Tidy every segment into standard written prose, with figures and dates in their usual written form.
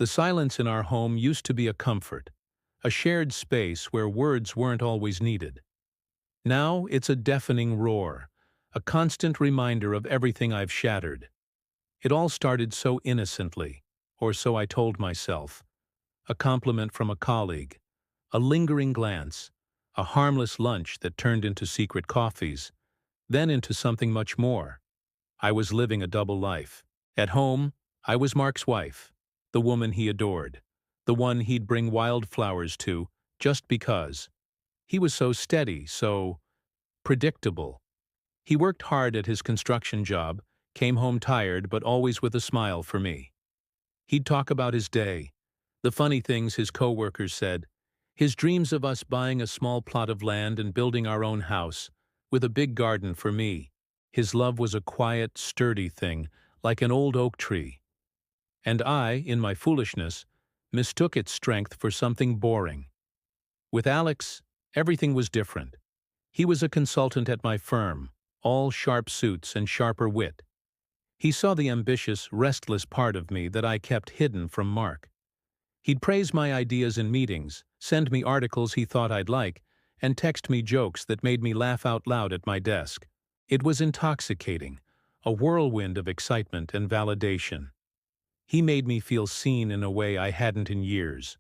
The silence in our home used to be a comfort, a shared space where words weren't always needed. Now it's a deafening roar, a constant reminder of everything I've shattered. It all started so innocently, or so I told myself. A compliment from a colleague, a lingering glance, a harmless lunch that turned into secret coffees, then into something much more. I was living a double life. At home, I was Mark's wife, the woman he adored, the one he'd bring wildflowers to just because. He was so steady, so predictable. He worked hard at his construction job, came home tired but always with a smile for me. He'd talk about his day, the funny things his coworkers said, his dreams of us buying a small plot of land and building our own house, with a big garden for me. His love was a quiet, sturdy thing, like an old oak tree. And I, in my foolishness, mistook its strength for something boring. With Alex, everything was different. He was a consultant at my firm, all sharp suits and sharper wit. He saw the ambitious, restless part of me that I kept hidden from Mark. He'd praise my ideas in meetings, send me articles he thought I'd like, and text me jokes that made me laugh out loud at my desk. It was intoxicating, a whirlwind of excitement and validation. He made me feel seen in a way I hadn't in years.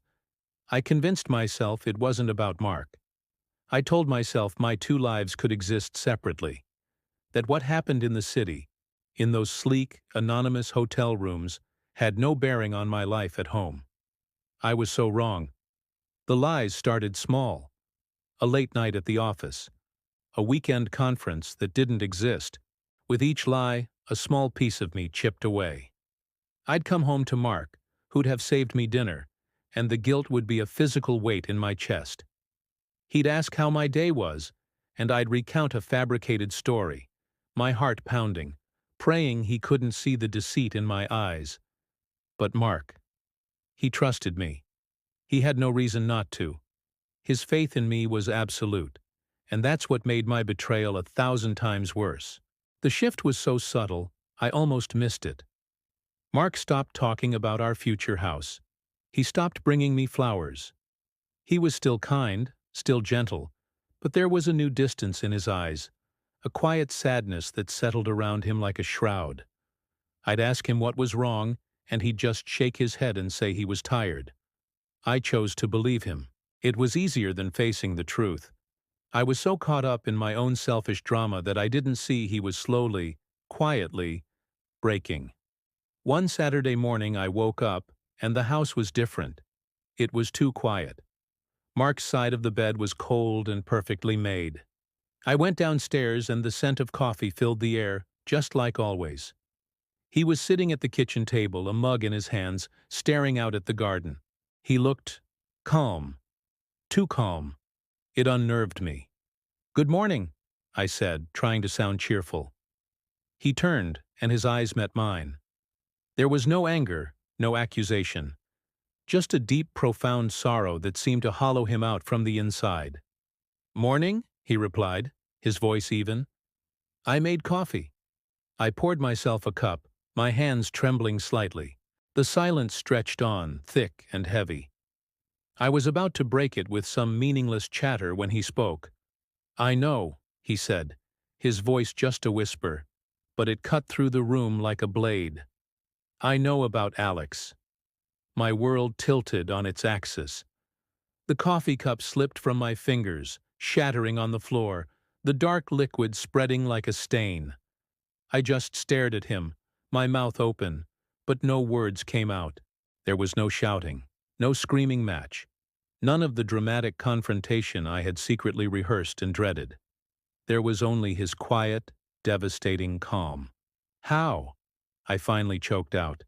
I convinced myself it wasn't about Mark. I told myself my two lives could exist separately, that what happened in the city, in those sleek, anonymous hotel rooms, had no bearing on my life at home. I was so wrong. The lies started small. A late night at the office, a weekend conference that didn't exist. With each lie, a small piece of me chipped away. I'd come home to Mark, who'd have saved me dinner, and the guilt would be a physical weight in my chest. He'd ask how my day was, and I'd recount a fabricated story, my heart pounding, praying he couldn't see the deceit in my eyes. But Mark, he trusted me. He had no reason not to. His faith in me was absolute, and that's what made my betrayal 1,000 times worse. The shift was so subtle, I almost missed it. Mark stopped talking about our future house. He stopped bringing me flowers. He was still kind, still gentle, but there was a new distance in his eyes, a quiet sadness that settled around him like a shroud. I'd ask him what was wrong, and he'd just shake his head and say he was tired. I chose to believe him. It was easier than facing the truth. I was so caught up in my own selfish drama that I didn't see he was slowly, quietly, breaking. One Saturday morning I woke up, and the house was different. It was too quiet. Mark's side of the bed was cold and perfectly made. I went downstairs and the scent of coffee filled the air, just like always. He was sitting at the kitchen table, a mug in his hands, staring out at the garden. He looked calm, too calm. It unnerved me. "Good morning," I said, trying to sound cheerful. He turned, and his eyes met mine. There was no anger, no accusation. Just a deep, profound sorrow that seemed to hollow him out from the inside. "Morning," he replied, his voice even. I made coffee. I poured myself a cup, my hands trembling slightly. The silence stretched on, thick and heavy. I was about to break it with some meaningless chatter when he spoke. "I know," he said, his voice just a whisper, but it cut through the room like a blade. "I know about Alex." My world tilted on its axis. The coffee cup slipped from my fingers, shattering on the floor, the dark liquid spreading like a stain. I just stared at him, my mouth open, but no words came out. There was no shouting, no screaming match, none of the dramatic confrontation I had secretly rehearsed and dreaded. There was only his quiet, devastating calm. "How?" I finally choked out.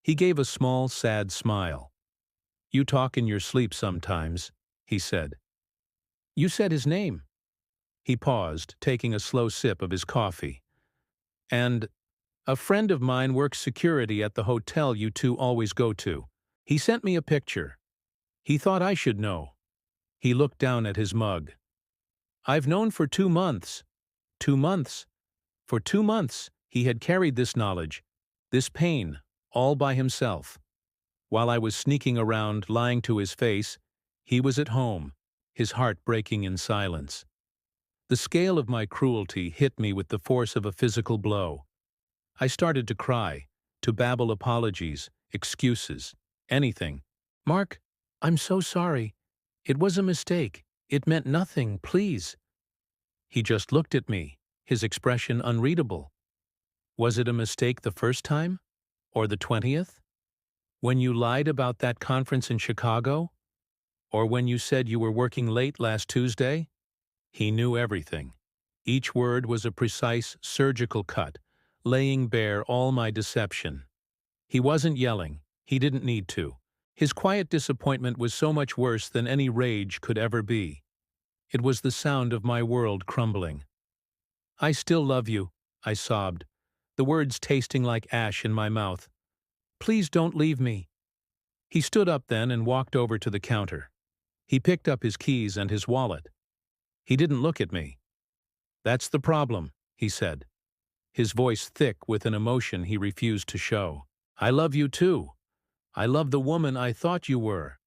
He gave a small, sad smile. "You talk in your sleep sometimes," he said. "You said his name." He paused, taking a slow sip of his coffee. "And a friend of mine works security at the hotel you two always go to. He sent me a picture. He thought I should know." He looked down at his mug. "I've known for 2 months." 2 months. For 2 months, he had carried this knowledge, this pain, all by himself. While I was sneaking around, lying to his face, he was at home, his heart breaking in silence. The scale of my cruelty hit me with the force of a physical blow. I started to cry, to babble apologies, excuses, anything. "Mark, I'm so sorry. It was a mistake. It meant nothing, please." He just looked at me, his expression unreadable. Was it a mistake the first time? Or the 20th? When you lied about that conference in Chicago? Or when you said you were working late last Tuesday? He knew everything. Each word was a precise surgical cut, laying bare all my deception. He wasn't yelling. He didn't need to. His quiet disappointment was so much worse than any rage could ever be. It was the sound of my world crumbling. "I still love you," I sobbed, the words tasting like ash in my mouth. "Please don't leave me." He stood up then and walked over to the counter. He picked up his keys and his wallet. He didn't look at me. "That's the problem," he said, his voice thick with an emotion he refused to show. "I love you too. I love the woman I thought you were.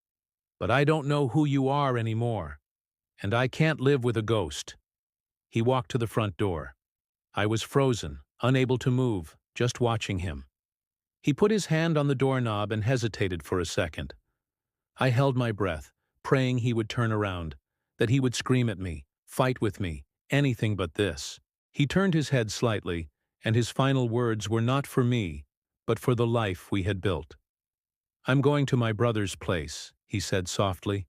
But I don't know who you are anymore. And I can't live with a ghost." He walked to the front door. I was frozen, unable to move, just watching him. He put his hand on the doorknob and hesitated for a second. I held my breath, praying he would turn around, that he would scream at me, fight with me, anything but this. He turned his head slightly, and his final words were not for me, but for the life we had built. "I'm going to my brother's place," he said softly.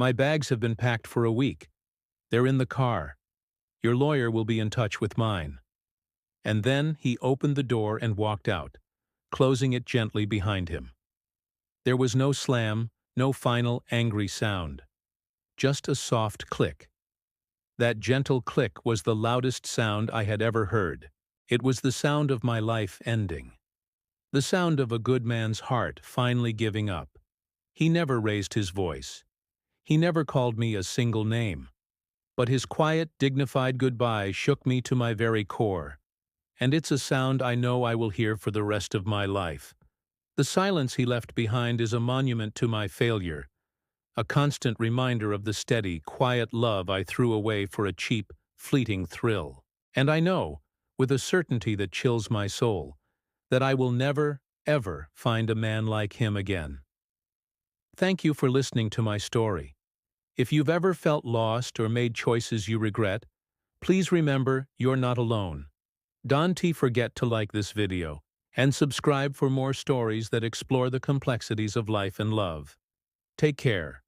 "My bags have been packed for a week. They're in the car. Your lawyer will be in touch with mine." And then he opened the door and walked out, closing it gently behind him. There was no slam, no final angry sound. Just a soft click. That gentle click was the loudest sound I had ever heard. It was the sound of my life ending. The sound of a good man's heart finally giving up. He never raised his voice. He never called me a single name. But his quiet, dignified goodbye shook me to my very core. And it's a sound I know I will hear for the rest of my life. The silence he left behind is a monument to my failure, a constant reminder of the steady, quiet love I threw away for a cheap, fleeting thrill. And I know, with a certainty that chills my soul, that I will never, ever find a man like him again. Thank you for listening to my story. If you've ever felt lost or made choices you regret, please remember you're not alone. Don't forget to like this video and subscribe for more stories that explore the complexities of life and love. Take care.